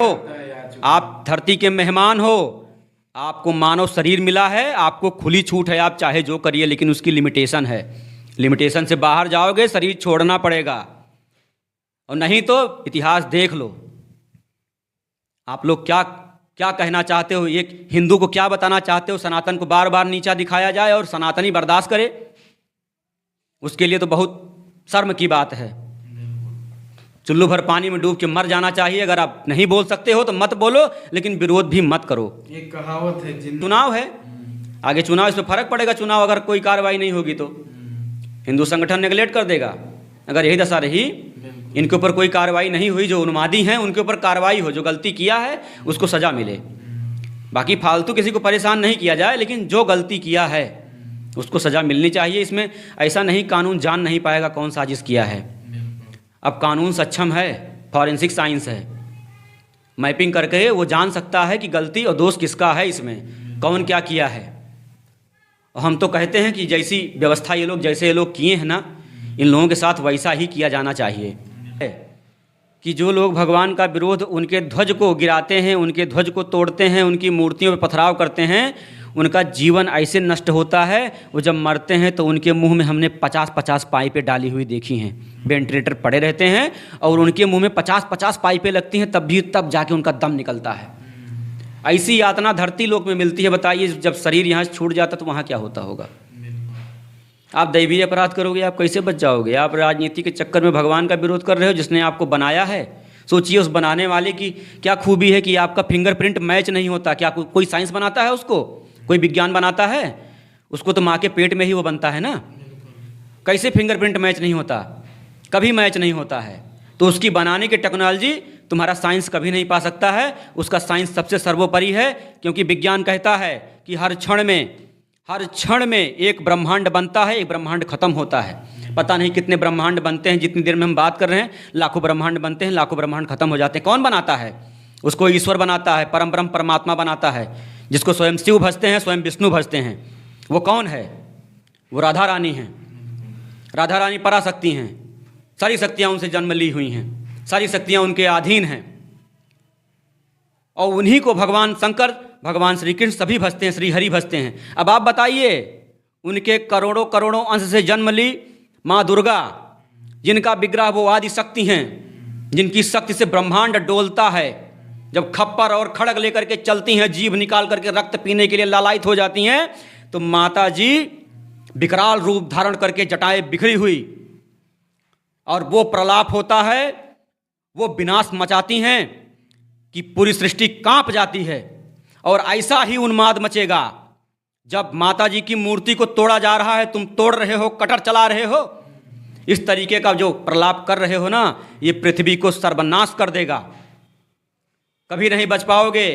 हो, आप धरती के मेहमान हो, आपको मानव शरीर मिला है, आपको खुली छूट है, आप चाहे जो करिए, लेकिन उसकी लिमिटेशन है। लिमिटेशन से बाहर जाओगे शरीर छोड़ना पड़ेगा, और नहीं तो इतिहास देख लो। आप लोग क्या क्या कहना चाहते हो, एक हिंदू को क्या बताना चाहते हो? सनातन को बार बार नीचा दिखाया जाए और सनातनी बर्दाश्त करे, उसके लिए तो बहुत शर्म की बात है। चुल्लू भर पानी में डूब के मर जाना चाहिए। अगर आप नहीं बोल सकते हो तो मत बोलो, लेकिन विरोध भी मत करो। एक कहावत है, चुनाव है, आगे चुनाव, इसमें फर्क पड़ेगा। चुनाव अगर कोई कार्रवाई नहीं होगी तो हिंदू संगठन नेगलेक्ट कर देगा। अगर यही दशा रही, इनके ऊपर कोई कार्रवाई नहीं हुई, जो उन्मादी हैं उनके ऊपर कार्रवाई हो, जो गलती किया है उसको सजा मिले। बाकी फालतू किसी को परेशान नहीं किया जाए, लेकिन जो गलती किया है उसको सजा मिलनी चाहिए। इसमें ऐसा नहीं कानून जान नहीं पाएगा कौन साजिश किया है। अब कानून सक्षम है, फॉरेंसिक साइंस है, मैपिंग करके वो जान सकता है कि गलती और दोष किसका है, इसमें कौन क्या किया है। और हम तो कहते हैं कि जैसी व्यवस्था जैसे ये लोग किए हैं ना, इन लोगों के साथ वैसा ही किया जाना चाहिए। कि जो लोग भगवान का विरोध, उनके ध्वज को गिराते हैं, उनके ध्वज को तोड़ते हैं, उनकी मूर्तियों पर पथराव करते हैं, उनका जीवन ऐसे नष्ट होता है। वो जब मरते हैं तो उनके मुंह में हमने 50-50 पाइपें डाली हुई देखी हैं। वेंटिलेटर पड़े रहते हैं और उनके मुंह में 50-50 पाइपें लगती हैं, तब जाके उनका दम निकलता है। ऐसी यातना धरती लोक में मिलती है। बताइए, जब शरीर यहाँ से छूट जाता तो वहाँ क्या होता होगा? आप दैवीय अपराध करोगे, आप कैसे बच जाओगे? आप राजनीति के चक्कर में भगवान का विरोध कर रहे हो, जिसने आपको बनाया है। सोचिए उस बनाने वाले की क्या खूबी है कि आपका फिंगरप्रिंट मैच नहीं होता। क्या कोई साइंस बनाता है उसको? कोई विज्ञान बनाता है उसको? तो माँ के पेट में ही वो बनता है ना। कैसे फिंगरप्रिंट मैच नहीं होता? कभी मैच नहीं होता है। तो उसकी बनाने की टेक्नोलॉजी तुम्हारा साइंस कभी नहीं पा सकता है। उसका साइंस सबसे सर्वोपरि है, क्योंकि विज्ञान कहता है कि हर क्षण में एक ब्रह्मांड बनता है, एक ब्रह्मांड खत्म होता है। पता नहीं कितने ब्रह्मांड बनते हैं, जितनी देर में हम बात कर रहे हैं लाखों ब्रह्मांड बनते हैं, लाखों ब्रह्मांड खत्म हो जाते हैं। कौन बनाता है उसको? ईश्वर बनाता है, परम ब्रह्म परमात्मा बनाता है, जिसको स्वयं शिव भजते हैं, स्वयं विष्णु भजते हैं। वो कौन है? वो राधा रानी हैं। राधा रानी पराशक्ति हैं, सारी शक्तियाँ उनसे जन्म ली हुई हैं, सारी शक्तियाँ उनके अधीन हैं। और उन्हीं को भगवान शंकर, भगवान श्री कृष्ण सभी भजते हैं, श्री हरि भजते हैं। अब आप बताइए, उनके करोड़ों करोड़ों अंश से जन्म ली माँ दुर्गा, जिनका विग्रह वो आदि शक्ति हैं, जिनकी शक्ति से ब्रह्मांड डोलता है। जब खप्पर और खड़ग लेकर के चलती हैं, जीभ निकाल करके रक्त पीने के लिए लालायित हो जाती हैं, तो माता जी विकराल रूप धारण करके जटाएं बिखरी हुई, और वो प्रलाप होता है, वो विनाश मचाती हैं कि पूरी सृष्टि कांप जाती है। और ऐसा ही उन्माद मचेगा जब माता जी की मूर्ति को तोड़ा जा रहा है, तुम तोड़ रहे हो, कटर चला रहे हो, इस तरीके का जो प्रलाप कर रहे हो ना, ये पृथ्वी को सर्वनाश कर देगा। कभी नहीं बच पाओगे।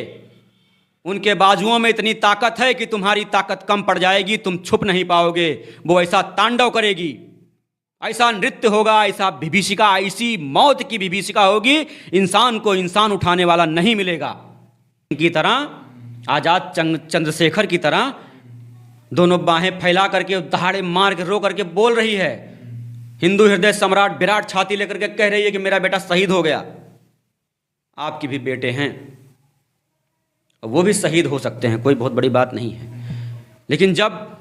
उनके बाजुओं में इतनी ताकत है कि तुम्हारी ताकत कम पड़ जाएगी, तुम छुप नहीं पाओगे। वो ऐसा तांडव करेगी, ऐसा नृत्य होगा, ऐसा विभीषिका, ऐसी मौत की विभीषिका होगी, इंसान को इंसान उठाने वाला नहीं मिलेगा। की तरह आजाद चंद्रशेखर की तरह दोनों बाहें फैला करके, दहाड़े मार के, रो करके बोल रही है। हिंदू हृदय सम्राट विराट छाती लेकर के कह रही है कि मेरा बेटा शहीद हो गया। आपके भी बेटे हैं, वो भी शहीद हो सकते हैं, कोई बहुत बड़ी बात नहीं है। लेकिन जब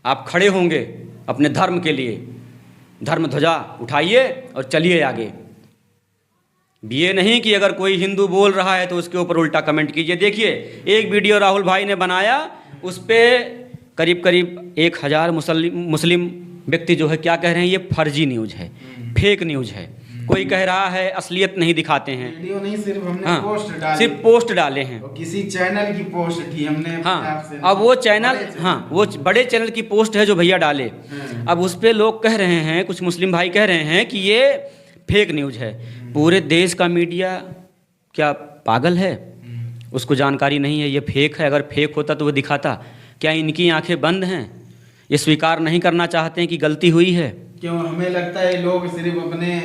आप खड़े होंगे अपने धर्म के लिए, धर्म ध्वजा उठाइए और चलिए आगे। ये नहीं कि अगर कोई हिंदू बोल रहा है तो उसके ऊपर उल्टा कमेंट कीजिए। देखिए, एक वीडियो राहुल भाई ने बनाया, उस पर करीब 1000 मुस्लिम व्यक्ति जो है क्या कह रहे हैं, ये फर्जी न्यूज़ है, फेक न्यूज़ है। कोई कह रहा है असलियत नहीं दिखाते हैं। वीडियो नहीं, सिर्फ हमने पोस्ट डाले, सिर्फ पोस्ट डाले हैं। किसी चैनल की पोस्ट थी, हमने हाँ, अब वो चैनल, हाँ, वो बड़े चैनल की पोस्ट है जो भैया डाले। अब उस पर लोग कह रहे हैं, कुछ मुस्लिम भाई कह रहे हैं कि ये फेक न्यूज़ है। पूरे देश का मीडिया क्या पागल है? उसको जानकारी नहीं है ये फेक है। अगर फेक होता तो वो दिखाता। क्या इनकी आंखें बंद हैं? ये स्वीकार नहीं करना चाहते हैं कि गलती हुई है? क्यों? हमें लगता है लोग सिर्फ अपने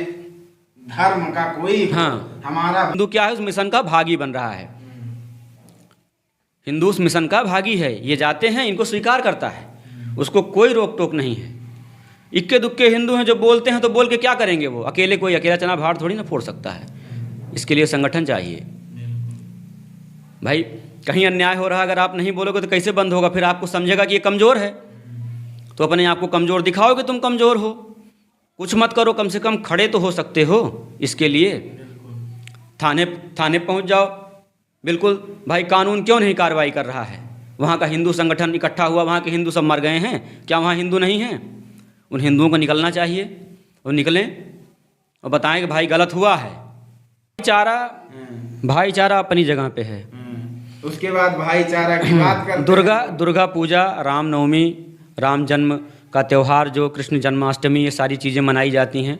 धर्म का कोई, हाँ, हमारा हिंदू क्या है, उस मिशन का भागी बन रहा है। हिंदू उस मिशन का भागी है। ये जाते हैं, इनको स्वीकार करता है, उसको कोई रोक टोक नहीं है। इक्के दुक्के हिंदू हैं जो बोलते हैं, तो बोल के क्या करेंगे? वो अकेले, कोई अकेला चना भाड़ थोड़ी ना फोड़ सकता है। इसके लिए संगठन चाहिए। भाई कहीं अन्याय हो रहा है, अगर आप नहीं बोलोगे तो कैसे बंद होगा? फिर आपको समझेगा कि ये कमज़ोर है, तो अपने आप को कमज़ोर दिखाओगे, तुम कमज़ोर हो। कुछ मत करो, कम से कम खड़े तो हो सकते हो। इसके लिए थाने पहुंच जाओ। बिल्कुल भाई, कानून क्यों नहीं कार्रवाई कर रहा है? वहाँ का हिंदू संगठन इकट्ठा हुआ, वहाँ के हिंदू सब मर गए हैं, क्या वहाँ हिंदू नहीं हैं? उन हिंदुओं को निकलना चाहिए, और निकलें और बताएं कि भाई गलत हुआ है। भाईचारा अपनी जगह पे है। उसके बाद भाईचारा की बात करते दुर्गा पूजा, रामनवमी, राम जन्म का त्यौहार, जो कृष्ण जन्माष्टमी, ये सारी चीज़ें मनाई जाती हैं।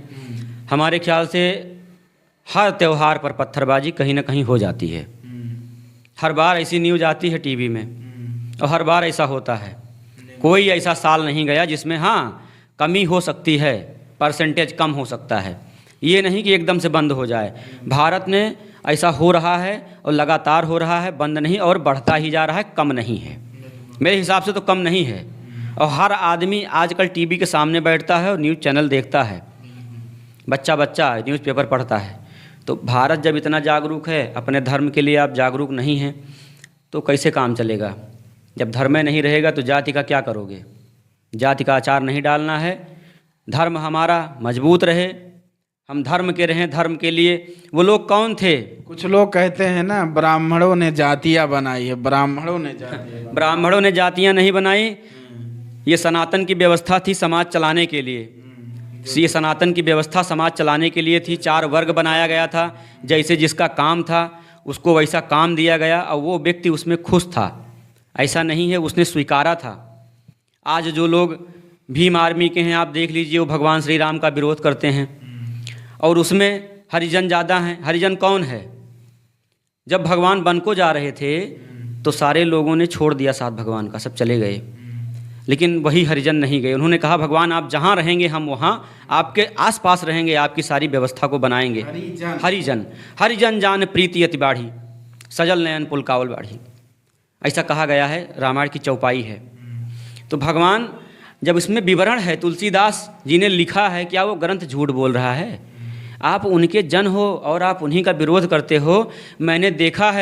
हमारे ख्याल से हर त्यौहार पर पत्थरबाजी कहीं ना कहीं हो जाती है। हर बार ऐसी न्यूज़ आती है टीवी में, और हर बार ऐसा होता है। कोई ऐसा साल नहीं गया जिसमें हाँ कमी हो सकती है, परसेंटेज कम हो सकता है, ये नहीं कि एकदम से बंद हो जाए। भारत में ऐसा हो रहा है और लगातार हो रहा है, बंद नहीं, और बढ़ता ही जा रहा है, कम नहीं है। मेरे हिसाब से तो कम नहीं है। और हर आदमी आजकल टीवी के सामने बैठता है और न्यूज़ चैनल देखता है, बच्चा न्यूज़पेपर पढ़ता है। तो भारत जब इतना जागरूक है, अपने धर्म के लिए आप जागरूक नहीं हैं, तो कैसे काम चलेगा? जब धर्म में नहीं रहेगा तो जाति का क्या करोगे? जाति का आचार नहीं डालना है। धर्म हमारा मजबूत रहे, हम धर्म के रहें, धर्म के लिए। वो लोग कौन थे? कुछ लोग कहते हैं ना, ब्राह्मणों ने जातियाँ बनाई है, ब्राह्मणों ने जातियाँ नहीं बनाई। ये सनातन की व्यवस्था थी समाज चलाने के लिए। ये सनातन की व्यवस्था समाज चलाने के लिए थी। 4 वर्ग बनाया गया था, जैसे जिसका काम था उसको वैसा काम दिया गया, और वो व्यक्ति उसमें खुश था। ऐसा नहीं है, उसने स्वीकारा था। आज जो लोग भीम आर्मी के हैं, आप देख लीजिए, वो भगवान श्री राम का विरोध करते हैं, और उसमें हरिजन ज़्यादा हैं। हरिजन कौन है? जब भगवान वन को जा रहे थे तो सारे लोगों ने छोड़ दिया साथ भगवान का, सब चले गए, लेकिन वही हरिजन नहीं गए। उन्होंने कहा भगवान आप जहाँ रहेंगे हम वहाँ आपके आसपास रहेंगे, आपकी सारी व्यवस्था को बनाएंगे। हरिजन जान प्रीति अति बाढ़ी, सजल नयन पुलकावल बाढ़ी, ऐसा कहा गया है, रामायण की चौपाई है। तो भगवान जब इसमें विवरण है, तुलसीदास जी ने लिखा है, क्या वो ग्रंथ झूठ बोल रहा है? आप उनके जन हो और आप उन्हीं का विरोध करते हो। मैंने देखा है